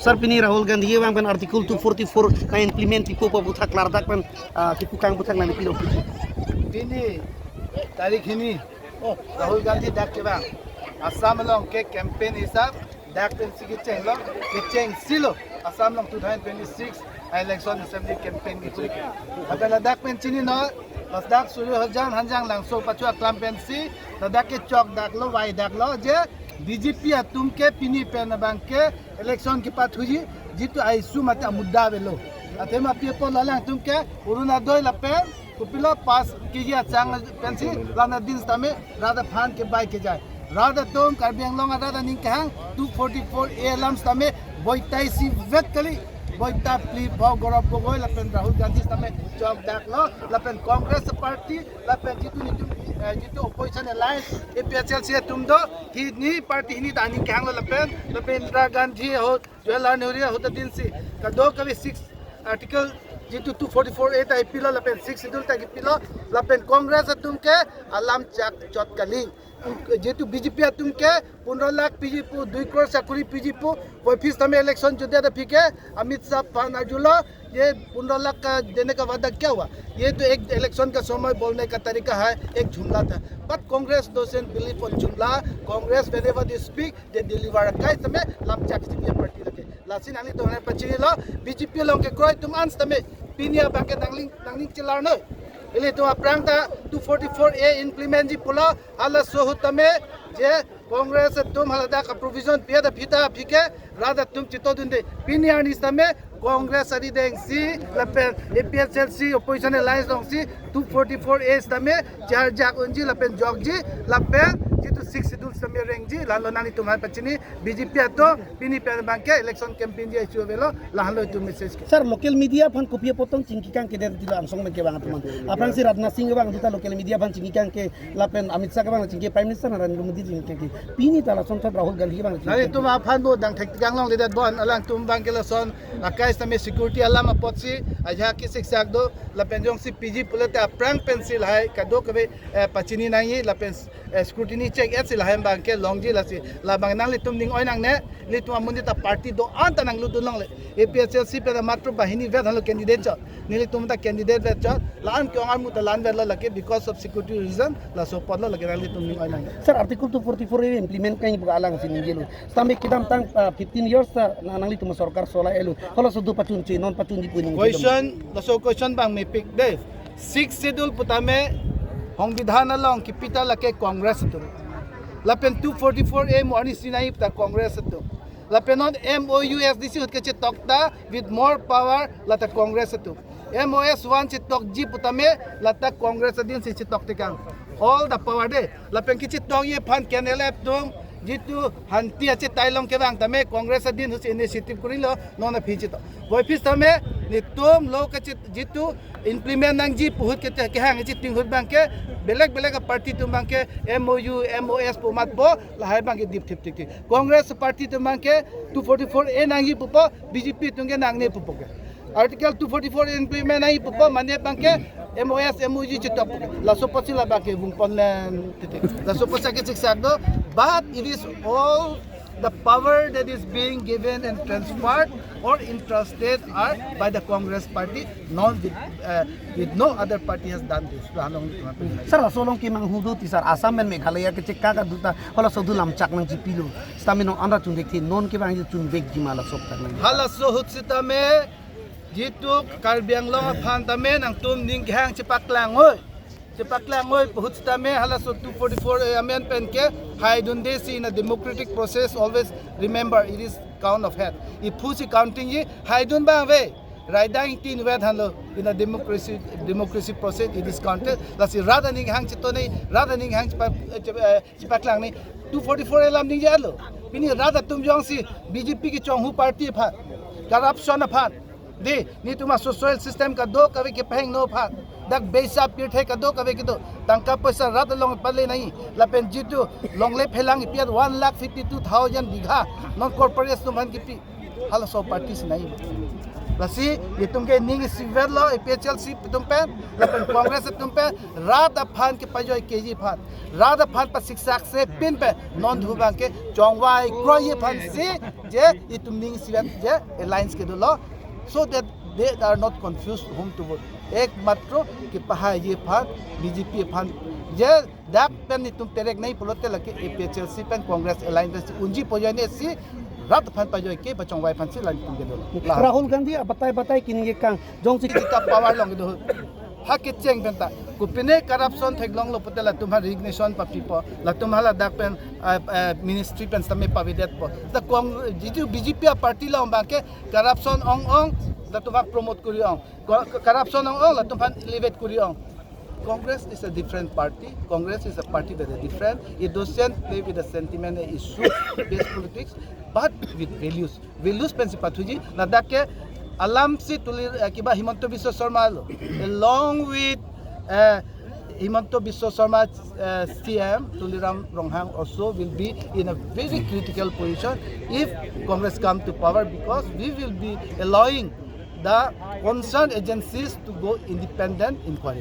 Sir pini Rahul Gandhi Article 244 na implement ipo aphuthak lardak pan kepaklang puthak na pilo. Ini tarikh ini Rahul Gandhi dak ke bang Assam long ke campaign hisab dak pen sigi cheng long ke cheng silo Assam long 2026 election assembly campaign ki churi abela dak pen chini no las dak suru hanjang langso pachua campaign si dak ke chok dak lo wai dak lo je BJP atum ke pini pen bang ke election ki pat huji jitu aisu mata mudda velo atema people lalang tum ke uruna doi la pen kupilo pas kiji achang pensi lana din tame rada phan ke bai ke jai rada tom karbiang long rada ning kang 244 alams tame boitai si vetkali boita pli bau gorap goi la pen Rahul Gandhi tame chok dak lo la pen Congress party la pen jitu opposition alliance APHL se tum do hi ni party ni dani kang la pen Rahul Gandhi ho Jawaharlal Nehru ho ta din si ka do kavi 6 article jitu 244 eta ipilo la pen 6 schedule ta ipilo la pen Congress atum ke alam chak chot kali jitu BJP atum ke 15 lakh PG pu 2 crore sakuri PG pu कोई fees हमें election जो दिया था ठीक है अमित शाह फानाजुला ये 15 लाख का देने का वादा क्या हुआ ये तो एक इलेक्शन का समय बोलने का तरीका है एक जुमला था but Congress doesn't believe on जुमला Congress whenever they speak they deliver guys हमें लमचा की पार्टी लगे लासिन आनी तो हमें पचिनी लो बीजेपी लोग के क्रोय तुम आंस हमें पिनिया बाके नंगलिंग चिल्लार न इले तो अप्रांगता 244A इंप्लीमेंट जी पुला हाला सोहुत में जे कांग्रेस तुम हलदा का प्रोविजन पे द फिता फिके राधा तुम चितो दुंदे पिनियानी समय कांग्रेस अरी देंसी लपेन APHLC opposition alliance दोंसी 244A समय चार जाक उंजी लपेन जॉगजी लपेन जितु 6 schedule समय रेंजी लालो नानी तुम्हारे पचनी BJP तो पिनी पे बांके इलेक्शन कैंपेन जी इशू वेलो लालो तुम मैसेज के Sir local media pan kopiya potong cingkikang ke dari tilo ansong ke bang teman apang si Ratna Singh bang kita local media pan cingkikang ke lapen Amit Shah bang cingke Prime Minister Narendra Modi cingkikang ke pini tala son Rahul Gandhi bang nani तुम afan bo dang thek gang long lidat bon alang tum bang ke son akai समय security अलाम अपॉची अजा की शिक्षा दो लपेंजोंग सी PG पुलते अप्रांग pencil है कदो कबे पचिनी नहीं लपेंस scrutiny check acyl है बांग के लॉन्ग जी लसी ला बांग नांग ले तुम निंग ओय नांग ने ले तुम मुंदी ता पार्टी दो आंत नांग लु दुलोंग ले APHLC पे मात्र बाहिनी वेद हलो कैंडिडेट च नीले तुम ता कैंडिडेट वेद च लान क्यों आर मु ता लान वेद लगे बिकॉज ऑफ सिक्योरिटी रीजन ला सो पद लगे नांग ले तुम निंग ओय नांग Sir article 244 implement kay alang siningilo sampai kita tang 15 years nang li tumo sarkar sola elu kalau sudu patun ci non patun di puning question दसो क्वेश्चन बांग में पिक दे 6 शेड्यूल पुतामे होंग विधान लॉन्ग की पिता लके कांग्रेस तो लपेन 244A मोनी सिनाई पुता कांग्रेस तो लपेन ऑन MOU SDC होत के तोक्ता विद मोर पावर लता कांग्रेस तो MOS 1 चे तोक जी पुतामे लता कांग्रेस दिन से तोकते कांग ऑल द पावर दे लपेन की तोक ये फन कैनल तुम जितु हंती अच्छे ताइलों के बांग तमे कांग्रेस दिन हुस इनिशिएटिव करी लो नोना फिची तो वही फिर तमे नि तुम लोग के जितु इंप्लीमेंट नंग जी पुहुत के हांग जी तिंगुत बांग के बेलेग पार्टी तुम बांग के MOU MOS पुमात बो लहाय बांग के दिप टिप कांग्रेस पार्टी तुम बांग के 244A नंग जी पुपो BJP तुंगे नंग ने पुपो के आर्टिकल 244 इंप्लीमेंट नहीं पुपो माने बांग के MOS MOG चिटप लासो पची ला बाके बुंग पनलन लासो पचा के शिक्षा दो but it is all the power that is being given and transferred or entrusted are by the Congress party not with no other party has done this Sir solong ki mang hudu ti sir Assam men Meghalaya ke cekka ka duta hala sodu lamchak nang jipilo stamino andra chundek thi non ke bang chundek jimala sok tak nang hala so hutsita me jitu karbiang long phan tame nang tum ning hang kepaklang oi hutsita me hala so 244 amendment ke haidun desi in a democratic process always remember it is count of head if pusi counting ye haidun ba we raidang tin wed halo in a democracy process it is counted lasi rather ning hang chito nei rather ning hang kepaklang nei 244 elam ning jalo pini rather tum jong si BJP ki chonghu party pha corruption pha दे नी तुमा social system का दो कवे के पहंग no फा दक बेसा पीठे का दो कवे के दो तंका पैसा रात लोंग पले नहीं लपेन जितु लोंगले फेलांग पिया 1,52,000 बीघा नॉन कॉर्पोरेट नुमान की पी हल सो पार्टी से नहीं Lasi itum ke ning sivet lo PHLC itum pen lapen Congress itum pe rada phan ke pajoy KG phan rada phan pa siksak se pin pe non dhubang ke chongwai kroye phan se je itum ning sivet je alliance ke do lo so that they are not confused whom to vote ek matro ke paha ye phan BJP phan je dak pen itum terek nahi polote lake PHLC pen Congress alliance unji pojoy ne si rat phan pajoy ke bachong wai phan se lan tum ke do Rahul Gandhi batai kinige kang jong si kita power long do ha ke cheng benta kupine corruption theglong lo potela tumha resignation pa people la tumhala dak pen ministry pen same pavidet po the BJP party la ba ke corruption ong la tumha promote kuri ong corruption ong la tumha elevate kuri ong Congress is a different party. Congress is a party that is different. It doesn't play with the sentiment issue-based politics, but with values. Values pensipatuji. Nadak ke alam si tulir kiba Himanto Biswa Sarma along with Himanto Biswa Sarma CM Tuliram Ronghang also will be in a very critical position if Congress come to power because we will be allowing the concerned agencies to go independent inquiry.